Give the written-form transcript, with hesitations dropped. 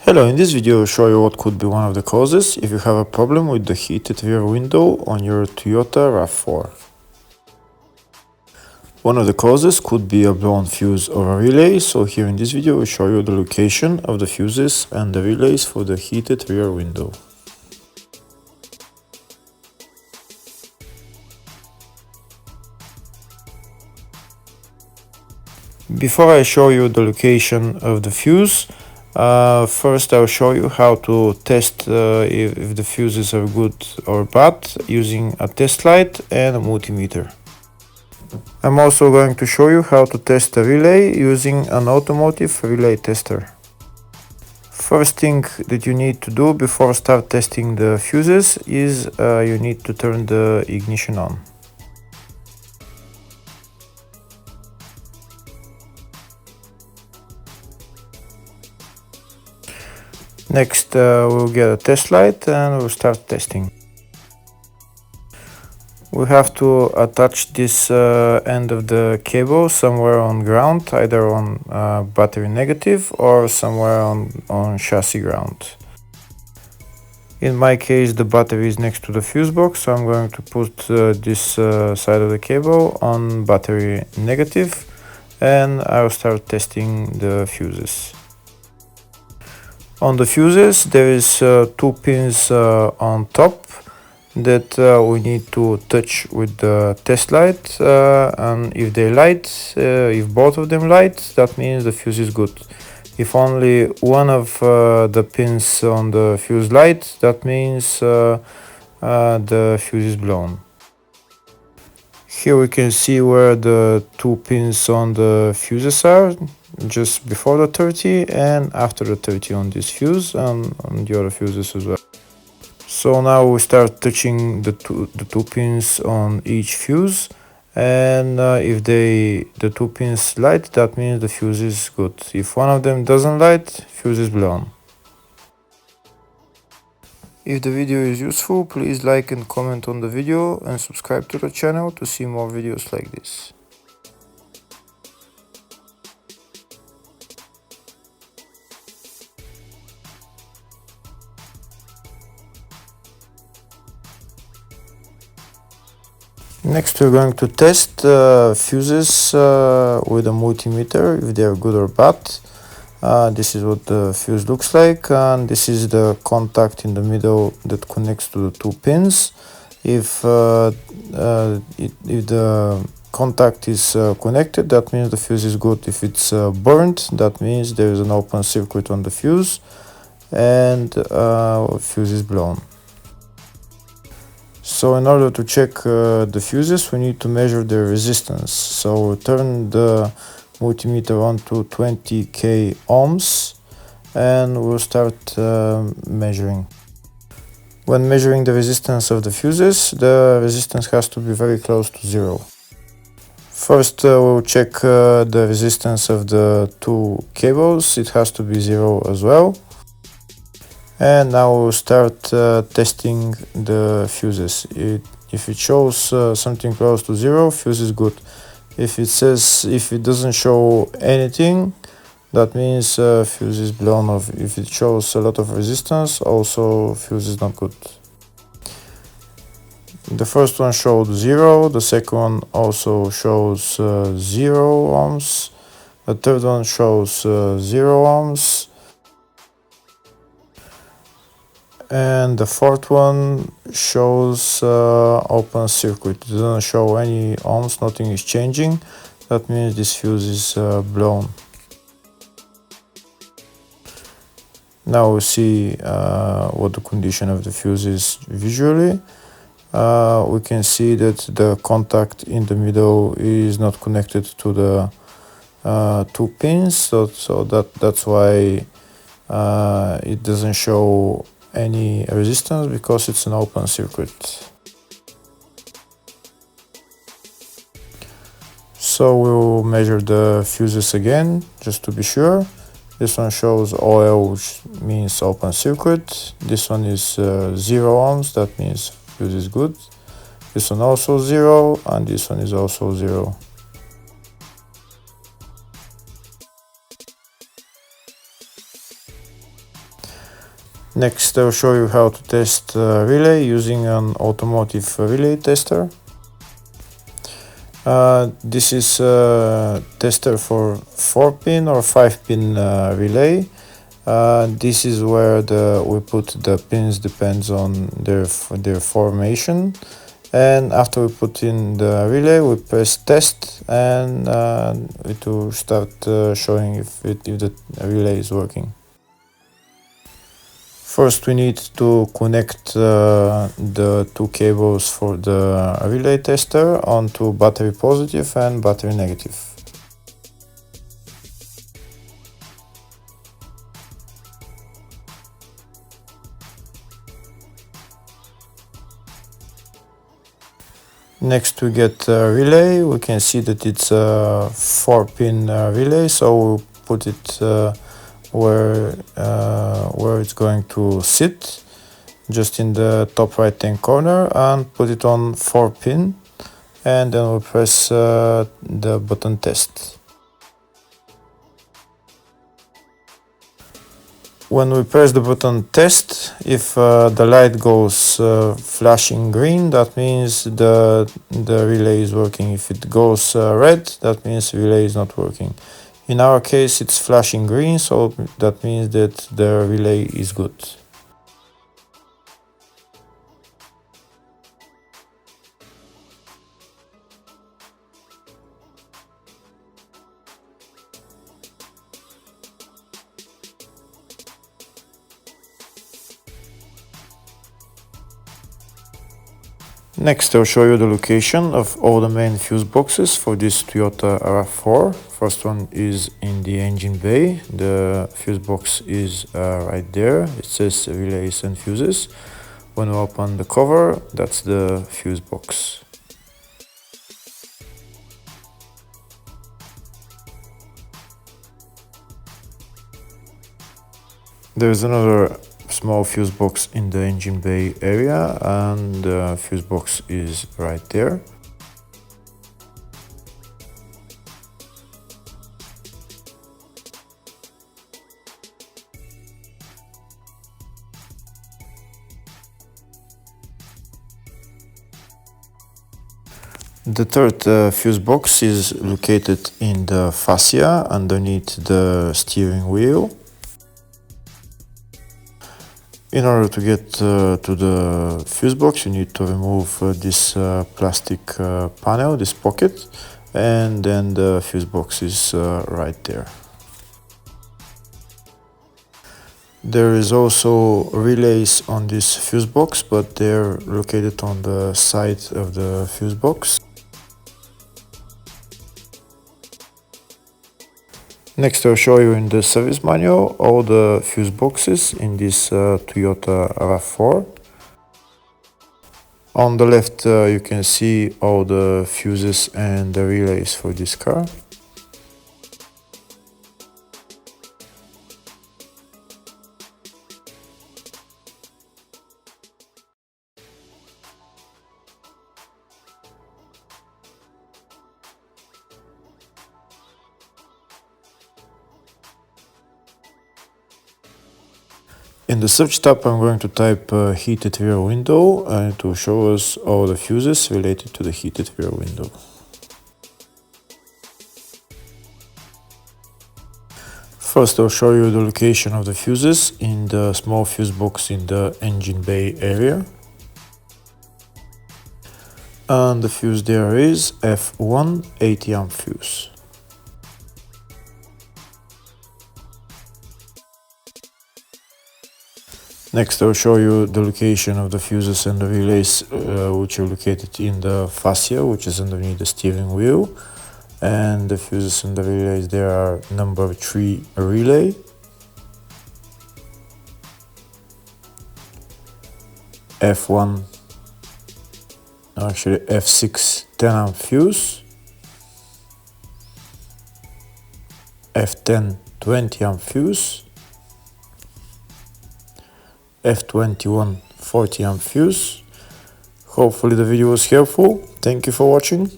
Hello, in this video I'll show you what could be one of the causes if you have a problem with the heated rear window on your Toyota RAV4. One of the causes could be a blown fuse or a relay, so here in this video I'll show you the location of the fuses and the relays for the heated rear window. Before I show you the location of the fuse, first I'll show you how to test if the fuses are good or bad using a test light and a multimeter. I'm also going to show you how to test a relay using an automotive relay tester. First thing that you need to do before start testing the fuses is you need to turn the ignition on. Next we'll get a test light and we'll start testing. We have to attach this end of the cable somewhere on ground, either on battery negative or somewhere on chassis ground. In my case the battery is next to the fuse box, so I'm going to put this side of the cable on battery negative and I'll start testing the fuses. On the fuses there is two pins on top that we need to touch with the test light, and if they light, if both of them light, that means the fuse is good. If only one of the pins on the fuse light, that means the fuse is blown. Here we can see where the two pins on the fuses are, just before the 30 and after the 30 on this fuse and on the other fuses as well. So now we start touching the two pins on each fuse, and if the two pins light, that means the fuse is good. If one of them doesn't light, fuse is blown. If the video is useful, please like and comment on the video and subscribe to the channel to see more videos like this. Next we're going to test fuses with a multimeter, if they are good or bad. This is what the fuse looks like, and this is the contact in the middle that connects to the two pins. If the contact is connected, that means the fuse is good. If it's burnt, that means there is an open circuit on the fuse and fuse is blown. So in order to check the fuses, we need to measure their resistance. So we'll turn the multimeter on to 20k ohms and we'll start measuring. When measuring the resistance of the fuses, the resistance has to be very close to zero. First we'll check the resistance of the two cables. It has to be zero as well. And now we'll start testing the fuses. If it shows something close to zero, fuse is good. If it doesn't show anything, that means fuse is blown off. If it shows a lot of resistance, also fuse is not good. The first one showed 0, the second one also shows 0 ohms, the third one shows 0 ohms, and the fourth one shows open circuit. It doesn't show any ohms, nothing is changing. That means this fuse is blown. Now we see what the condition of the fuse is visually. We can see that the contact in the middle is not connected to the two pins, so that's why it doesn't show any resistance, because it's an open circuit. So we'll measure the fuses again just to be sure. This one shows OL, which means open circuit. This one is 0 ohms, that means fuse is good. This one also 0, and this one is also 0. Next, I'll show you how to test relay using an automotive relay tester. This is a tester for 4-pin or 5-pin relay. This is where we put the pins, depends on their formation. And after we put in the relay, we press test, and it will start showing if the relay is working. First, we need to connect the two cables for the relay tester onto battery positive and battery negative. Next, we get a relay. We can see that it's a 4-pin relay, so we'll put it where it's going to sit, just in the top right hand corner, and put it on 4-pin, and then we'll press the button test. When we press the button test, if the light goes flashing green, that means the relay is working. If it goes red, that means the relay is not working. In our case, it's flashing green, so that means that the relay is good. Next, I'll show you the location of all the main fuse boxes for this Toyota RAV4. First one is in the engine bay. The fuse box is right there. It says relays and fuses. When we open the cover, that's the fuse box. There's another small fuse box in the engine bay area, and the fuse box is right there. The third fuse box is located in the fascia underneath the steering wheel. In order to get to the fuse box, you need to remove this plastic panel, this pocket, and then the fuse box is right there. There is also relays on this fuse box, but they're located on the side of the fuse box. Next, I'll show you in the service manual all the fuse boxes in this Toyota RAV4. On the left, you can see all the fuses and the relays for this car. In the search tab, I'm going to type heated rear window, and it will show us all the fuses related to the heated rear window. First, I'll show you the location of the fuses in the small fuse box in the engine bay area. And the fuse there is F1 80 amp fuse. Next, I'll show you the location of the fuses and the relays, which are located in the fascia, which is underneath the steering wheel. And the fuses and the relays, there are number 3 relay, F1, actually F6 10 amp fuse, F10 20 amp fuse, F21 40 amp fuse. Hopefully the video was helpful. Thank you for watching.